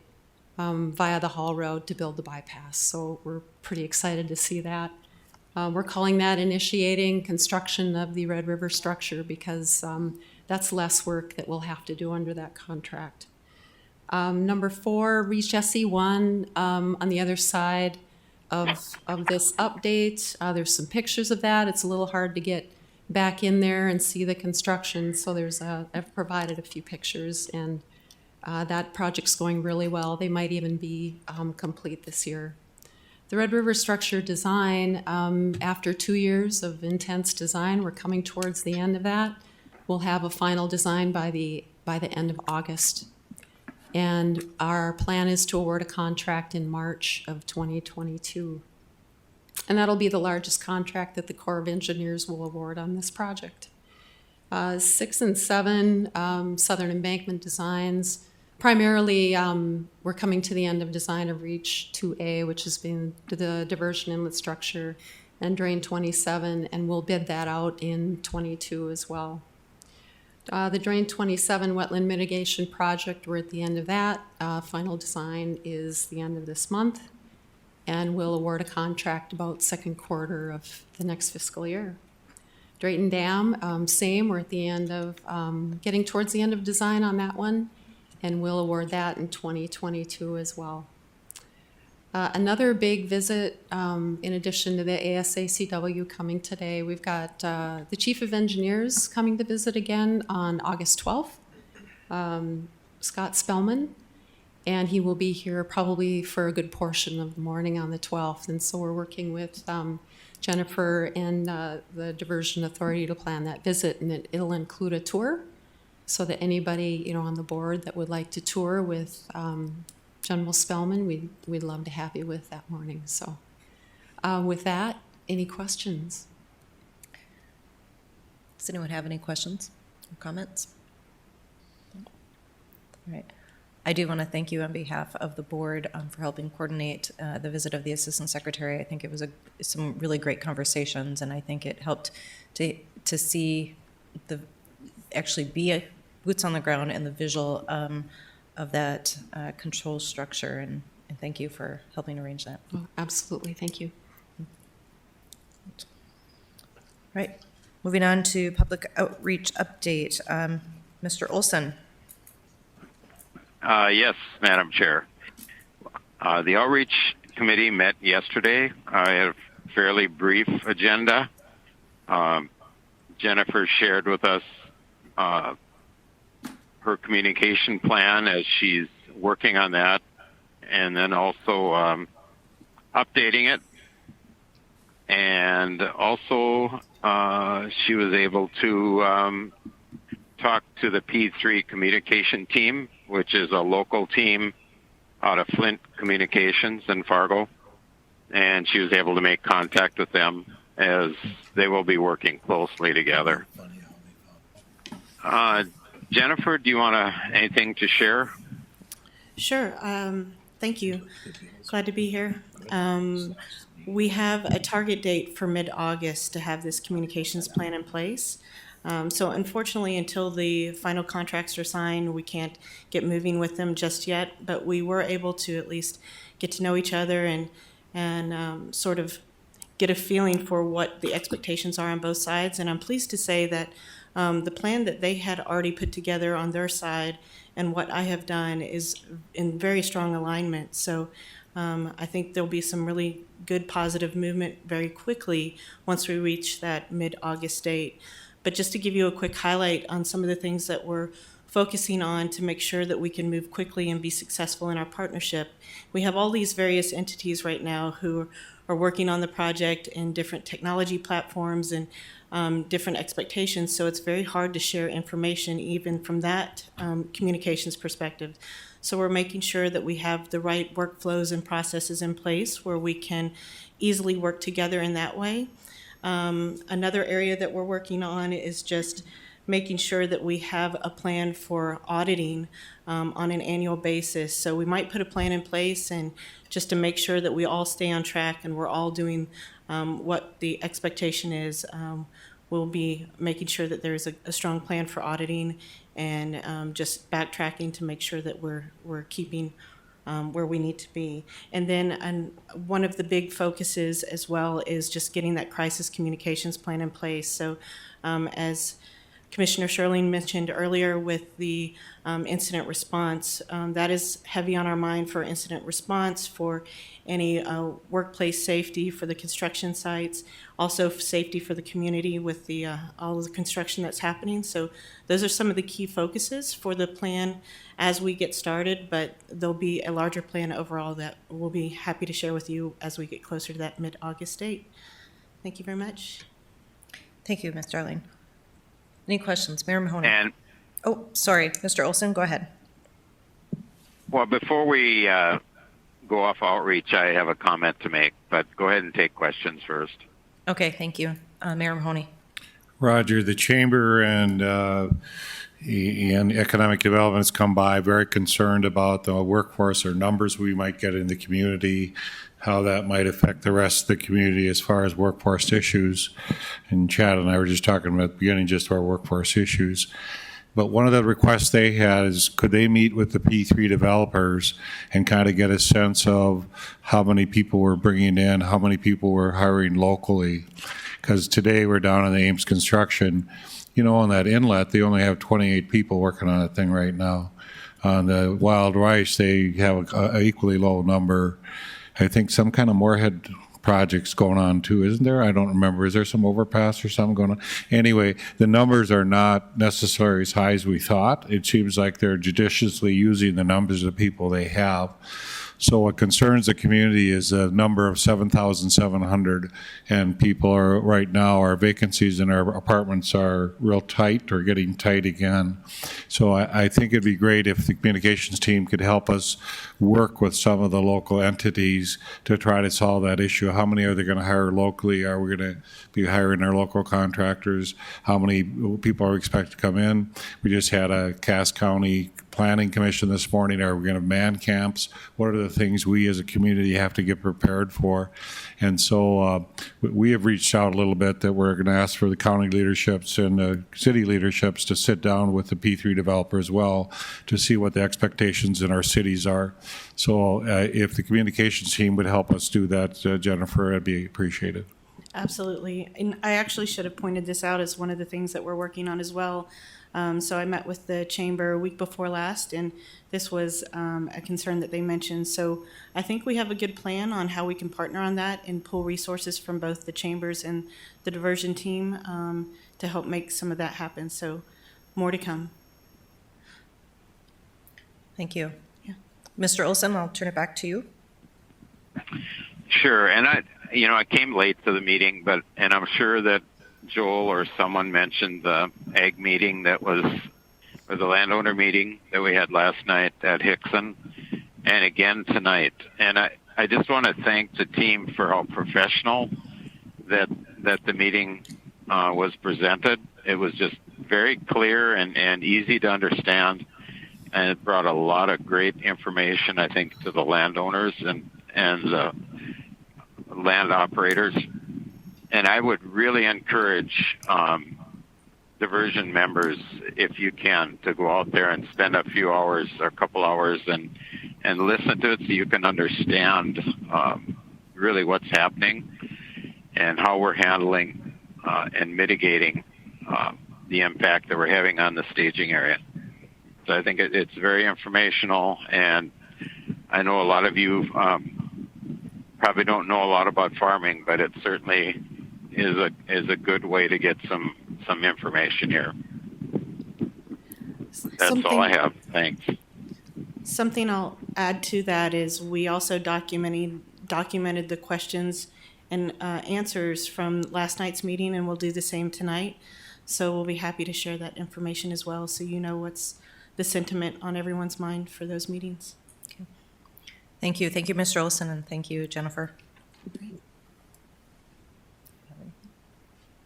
L: via the haul road to build the bypass. So we're pretty excited to see that. We're calling that initiating construction of the Red River structure because that's less work that we'll have to do under that contract. Number 4, reach SE1 on the other side of this update. There's some pictures of that. It's a little hard to get back in there and see the construction, so I've provided a few pictures, and that project's going really well. They might even be complete this year. The Red River structure design, after 2 years of intense design, we're coming towards the end of that. We'll have a final design by the end of August. And our plan is to award a contract in March of 2022. And that'll be the largest contract that the Corps of Engineers will award on this project. 6 and 7, Southern Embankment designs. Primarily, we're coming to the end of design of Reach 2A, which has been the diversion inlet structure, and Drain 27, and we'll bid that out in 22 as well. The Drain 27 wetland mitigation project, we're at the end of that. Final design is the end of this month, and we'll award a contract about second quarter of the next fiscal year. Drayton Dam, same, we're at the end of, getting towards the end of design on that one, and we'll award that in 2022 as well. Another big visit, in addition to the ASACW coming today, we've got the Chief of Engineers coming to visit again on August 12th. Scott Spellman, and he will be here probably for a good portion of the morning on the 12th. And so we're working with Jennifer and the Diversion Authority to plan that visit, and it'll include a tour so that anybody on the board that would like to tour with General Spellman, we'd love to have you with that morning. So with that, any questions?
A: Does anyone have any questions or comments? All right. I do want to thank you on behalf of the board for helping coordinate the visit of the Assistant Secretary. I think it was some really great conversations, and I think it helped to see actually be boots on the ground and the visual of that control structure, and thank you for helping arrange that.
L: Oh, absolutely, thank you.
A: Right. Moving on to public outreach update. Mr. Olson.
K: Yes, Madam Chair. The Outreach Committee met yesterday. I had a fairly brief agenda. Jennifer shared with us her communication plan as she's working on that, and then also updating it. And also, she was able to talk to the P3 communication team, which is a local team out of Flint Communications in Fargo. And she was able to make contact with them as they will be working closely together. Jennifer, do you want anything to share?
J: Sure. Thank you. Glad to be here. We have a target date for mid-August to have this communications plan in place. So unfortunately, until the final contracts are signed, we can't get moving with them just yet, but we were able to at least get to know each other and sort of get a feeling for what the expectations are on both sides. And I'm pleased to say that the plan that they had already put together on their side and what I have done is in very strong alignment. So I think there'll be some really good positive movement very quickly once we reach that mid-August date. But just to give you a quick highlight on some of the things that we're focusing on to make sure that we can move quickly and be successful in our partnership. We have all these various entities right now who are working on the project in different technology platforms and different expectations, so it's very hard to share information even from that communications perspective. So we're making sure that we have the right workflows and processes in place where we can easily work together in that way. Another area that we're working on is just making sure that we have a plan for auditing on an annual basis. So we might put a plan in place and just to make sure that we all stay on track and we're all doing what the expectation is. We'll be making sure that there's a strong plan for auditing and just backtracking to make sure that we're keeping where we need to be. And then one of the big focuses as well is just getting that crisis communications plan in place. So as Commissioner Sherling mentioned earlier with the incident response, that is heavy on our mind for incident response, for any workplace safety for the construction sites, also safety for the community with the all of the construction that's happening. So those are some of the key focuses for the plan as we get started, but there'll be a larger plan overall that we'll be happy to share with you as we get closer to that mid-August date. Thank you very much.
A: Thank you, Ms. Darling. Any questions? Mayor Mahoney.
K: And
A: Oh, sorry, Mr. Olson, go ahead.
K: well, before we go off outreach, I have a comment to make, but go ahead and take questions first.
A: Okay, thank you. Mayor Mahoney.
E: Roger, the chamber and economic development has come by very concerned about the workforce or numbers we might get in the community, how that might affect the rest of the community as far as workforce issues. And Chad and I were just talking about at the beginning just our workforce issues. But one of the requests they had is could they meet with the P3 developers and kind of get a sense of how many people we're bringing in, how many people we're hiring locally. Because today we're down in the Ames construction, on that inlet, they only have 28 people working on that thing right now. On the Wild Rice, they have an equally low number. I think some kind of Moorhead projects going on too, isn't there? I don't remember. Is there some overpass or something going on? Anyway, the numbers are not necessarily as high as we thought. It seems like they're judiciously using the numbers of people they have. So what concerns the community is a number of 7,700, and people are, right now, our vacancies in our apartments are real tight or getting tight again. So I think it'd be great if the communications team could help us work with some of the local entities to try to solve that issue. How many are they going to hire locally? Are we going to be hiring our local contractors? How many people are we expected to come in? We just had a Cass County Planning Commission this morning. Are we going to have man camps? What are the things we as a community have to get prepared for? And so we have reached out a little bit that we're going to ask for the county leaderships and the city leaderships to sit down with the P3 developer as well to see what the expectations in our cities are. So if the communications team would help us do that, Jennifer, it'd be appreciated.
J: Absolutely. And I actually should have pointed this out as one of the things that we're working on as well. So I met with the chamber a week before last, and this was a concern that they mentioned. So I think we have a good plan on how we can partner on that and pull resources from both the chambers and the diversion team to help make some of that happen. So more to come.
A: Thank you.
J: Yeah.
A: Mr. Olson, I'll turn it back to you.
K: Sure, and I came late to the meeting, and I'm sure that Joel or someone mentioned the ag meeting or the landowner meeting that we had last night at Hickson, and again tonight. And I just want to thank the team for how professional that the meeting was presented. It was just very clear and easy to understand, and it brought a lot of great information, I think, to the landowners and the land operators. And I would really encourage diversion members, if you can, to go out there and spend a few hours or a couple hours and listen to it so you can understand really what's happening and how we're handling and mitigating the impact that we're having on the staging area. So I think it's very informational, and I know a lot of you probably don't know a lot about farming, but it certainly is a good way to get some information here. That's all I have. Thanks.
J: Something I'll add to that is we also documented the questions and answers from last night's meeting, and we'll do the same tonight. So we'll be happy to share that information as well, so you know what's the sentiment on everyone's mind for those meetings.
A: Okay. Thank you. Thank you, Mr. Olson, and thank you, Jennifer.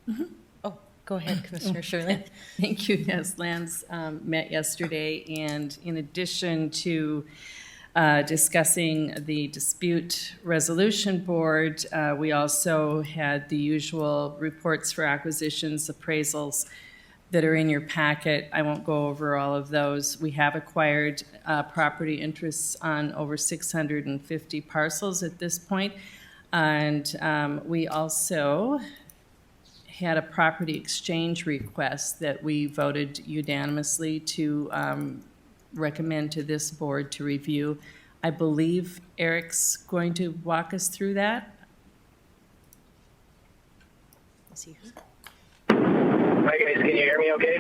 G: Mm-hmm.
A: Oh, go ahead, Commissioner Shirley.
G: Thank you. Yes, Lands met yesterday, and in addition to discussing the dispute resolution board, we also had the usual reports for acquisitions, appraisals that are in your packet. I won't go over all of those. We have acquired property interests on over 650 parcels at this point, and we also had a property exchange request that we voted unanimously to recommend to this board to review. I believe Eric's going to walk us through that.
A: Is he here?
M: Hi guys, can you hear me okay?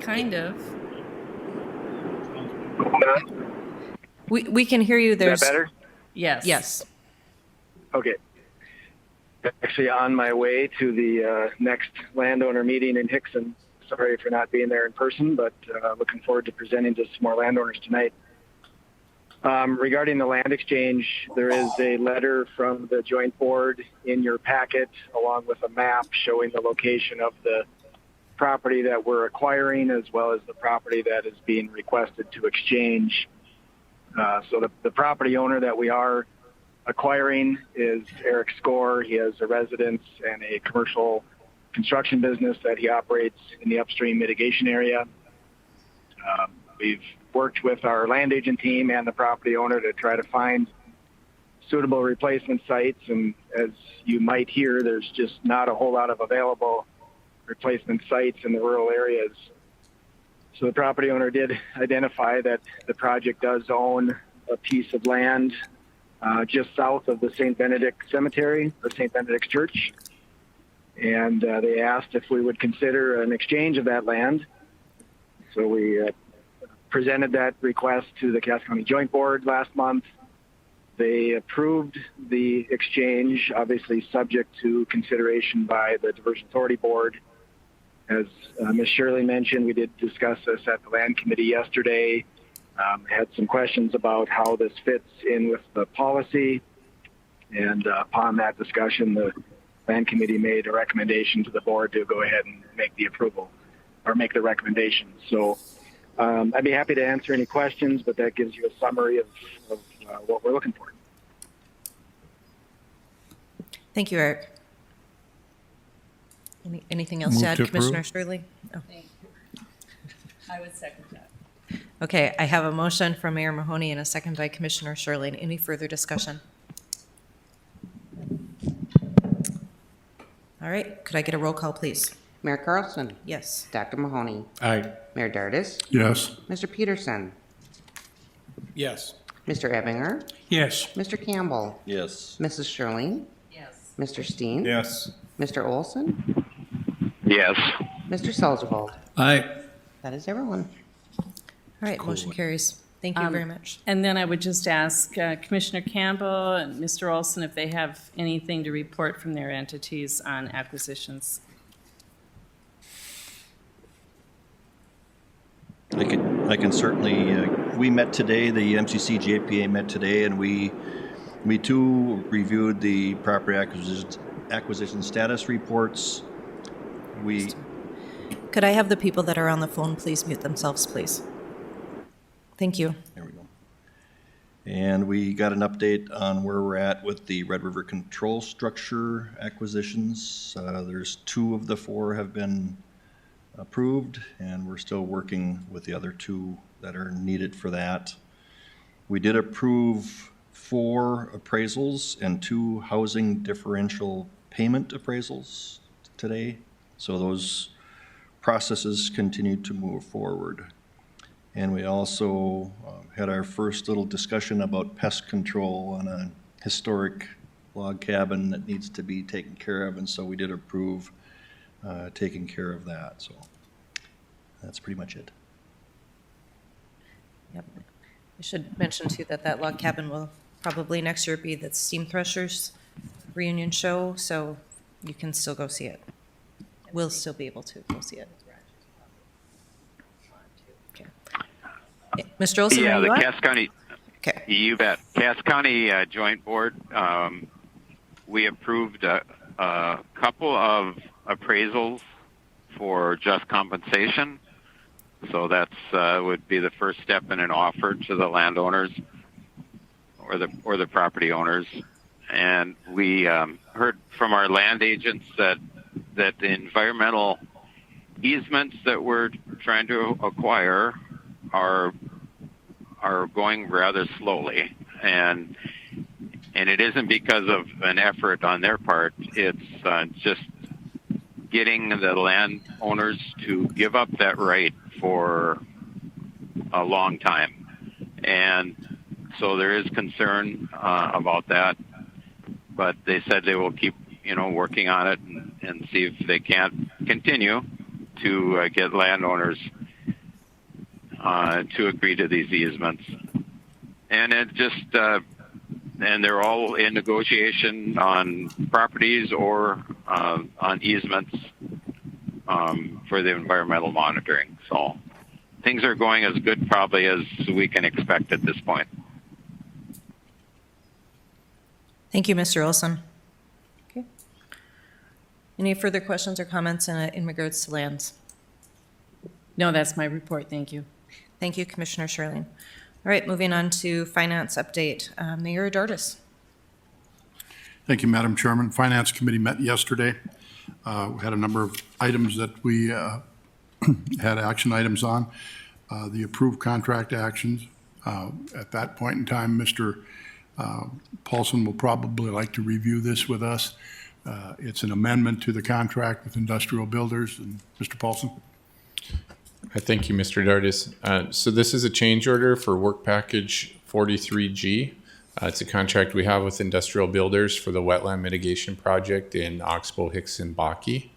G: Kind of.
A: We can hear you.
M: Is
A: There's
M: that better?
G: Yes.
A: Yes.
M: Okay. Actually on my way to the next landowner meeting in Hickson. Sorry for not being there in person, but looking forward to presenting to some more landowners tonight. Regarding the land exchange, there is a letter from the joint board in your packet, along with a map showing the location of the property that we're acquiring, as well as the property that is being requested to exchange. So the property owner that we are acquiring is Eric Score. He has a residence and a commercial construction business that he operates in the upstream mitigation area. We've worked with our land agent team and the property owner to try to find suitable replacement sites, and as you might hear, there's just not a whole lot of available replacement sites in the rural areas. So the property owner did identify that the project does own a piece of land just south of the St. Benedict Cemetery, or St. Benedict's Church. And they asked if we would consider an exchange of that land. So we presented that request to the Cass County Joint Board last month. They approved the exchange, obviously subject to consideration by the Diversion Authority Board. As Ms. Shirley mentioned, we did discuss this at the Land Committee yesterday. Had some questions about how this fits in with the policy. And upon that discussion, the Land Committee made a recommendation to the board to go ahead and make the approval or make the recommendation. So I'd be happy to answer any questions, but that gives you a summary of what we're looking for.
A: Thank you, Eric. Anything else
E: Move
A: to add,
E: to approve.
A: Commissioner Shirley? Oh.
G: I would second that.
A: Okay, I have a motion from Mayor Mahoney and a second by Commissioner Shirley. Any further discussion? All right, could I get a roll call, please?
B: Mayor Carlson,
A: Yes.
B: Dr. Mahoney,
E: Aye.
B: Mayor Dardis,
C: Yes.
B: Mr. Peterson,
E: Yes.
B: Mr. Ebinger,
E: Yes.
B: Mr. Campbell,
I: Yes.
B: Mrs. Shirley,
G: Yes.
B: Mr. Steen,
D: Yes.
B: Mr. Olson,
K: Yes.
B: Mr. Seldebold.
E: Aye.
B: That is everyone.
A: All right, motion carries. Thank you very much.
G: And then I would just ask Commissioner Campbell and Mr. Olson if they have anything to report from their entities on acquisitions.
I: I can certainly, we met today, the MCC JPA met today, and we too reviewed the property acquisition status reports.
A: Could I have the people that are on the phone please mute themselves, please? Thank you.
I: There we go. And we got an update on where we're at with the Red River Control Structure acquisitions. There's 2 of the 4 have been approved, and we're still working with the other 2 that are needed for that. We did approve 4 appraisals and 2 housing differential payment appraisals today. So those processes continue to move forward. And we also had our first little discussion about pest control on a historic log cabin that needs to be taken care of, and so we did approve taking care of that. So that's pretty much it.
A: Yep. I should mention too that that log cabin will probably next year be the Steam Threshers reunion show, so you can still go see it. We'll still be able to go see it. Okay. Mr. Olson,
K: Yeah,
A: are
K: the
A: you on?
K: Cass County.
A: Okay.
K: You bet. Cass County Joint Board, we approved a couple of appraisals for just compensation. So that's would be the first step in an offer to the landowners or the property owners. And we heard from our land agents that the environmental easements that we're trying to acquire are going rather slowly, and it isn't because of an effort on their part. It's just getting the landowners to give up that right for a long time, and so there is concern about that. But they said they will keep working on it and see if they can't continue to get landowners to agree to these easements. And it just, and they're all in negotiation on properties or on easements for the environmental monitoring. So things are going as good probably as we can expect at this point.
A: Thank you, Mr. Olson. Okay. Any further questions or comments in regards to lands?
G: No, that's my report. Thank you.
A: Thank you, Commissioner Shirley. All right, moving on to finance update. Mayor Dardis.
C: Thank you, Madam Chairman. Finance Committee met yesterday. We had a number of items that we had action items on. The approved contract actions. At that point in time, Mr. Paulson will probably like to review this with us. It's an amendment to the contract with industrial builders. And Mr. Paulson?
F: Thank you, Mr. Dardis. So this is a change order for work package 43G. It's a contract we have with Industrial Builders for the wetland mitigation project in Oxbow, Hickson, Baki.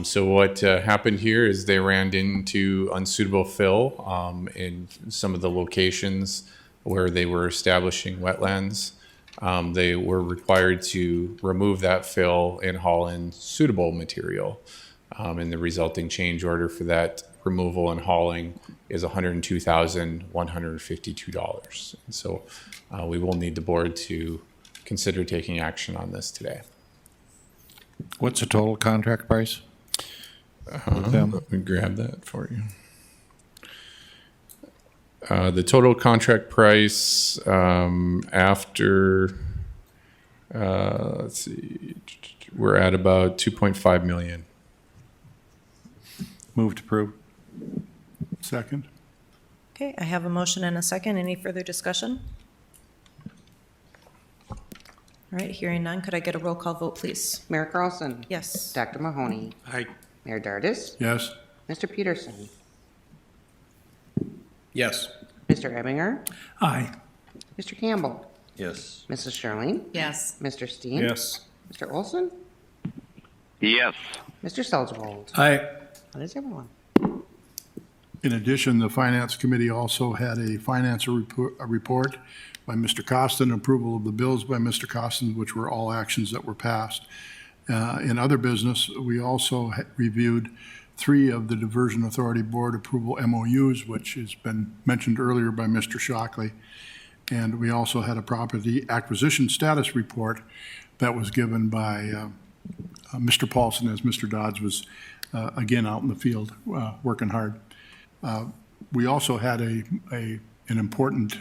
F: So what happened here is they ran into unsuitable fill in some of the locations where they were establishing wetlands. They were required to remove that fill and haul in suitable material. And the resulting change order for that removal and hauling is $102,152. And so we will need the board to consider taking action on this today.
E: What's the total contract price?
F: Let me grab that for you. The total contract price after, let's see, we're at about 2.5 million.
E: Move to approve.
C: Second?
A: Okay, I have a motion and a second. Any further discussion? All right, hearing none, could I get a roll call vote, please?
B: Mayor Carlson.
A: Yes.
B: Dr. Mahoney.
E: Aye.
B: Mayor Dardis.
C: Yes?
B: Mr. Peterson.
D: Yes.
B: Mr. Ebinger.
H: Aye.
B: Mr. Campbell.
I: Yes.
B: Mrs. Sherling.
G: Yes.
B: Mr. Steen.
D: Yes.
B: Mr. Olson.
K: Yes.
B: Mr. Selzwald.
H: Aye.
B: That is everyone.
C: In addition, the Finance Committee also had a report by Mr. Costin, approval of the bills by Mr. Costin, which were all actions that were passed. In other business, we also reviewed 3 of the Diversion Authority Board approval MOUs, which has been mentioned earlier by Mr. Shockley. And we also had a property acquisition status report that was given by Mr. Paulson, as Mr. Dodds was again out in the field working hard. We also had an important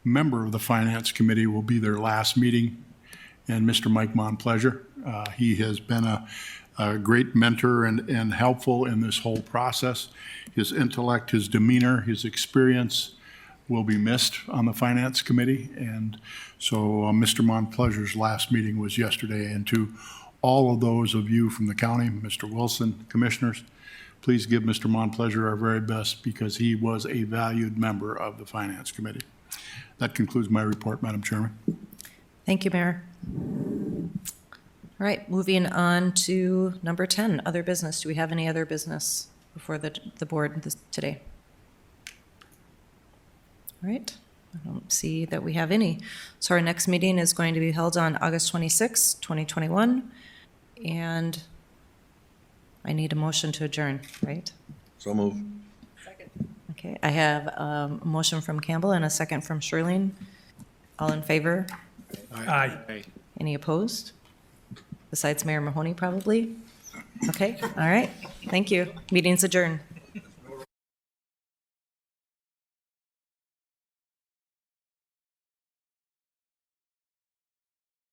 C: member of the Finance Committee will be their last meeting, and Mr. Mike Montpleasure. He has been a great mentor and helpful in this whole process. His intellect, his demeanor, his experience will be missed on the Finance Committee. And so Mr. Montpleasure's last meeting was yesterday. And to all of those of you from the county, Mr. Wilson, commissioners, please give Mr. Montpleasure our very best because he was a valued member of the Finance Committee. That concludes my report, Madam Chairman.
A: Thank you, Mayor. All right, moving on to number 10, other business. Do we have any other business before the board today? All right, I don't see that we have any. So our next meeting is going to be held on August 26, 2021. And I need a motion to adjourn, right?
I: So move.
A: Okay, I have a motion from Campbell and a second from Sherling. All in favor?
H: Aye.
A: Any opposed? Besides Mayor Mahoney, probably? Okay, all right. Thank you. Meeting's adjourned.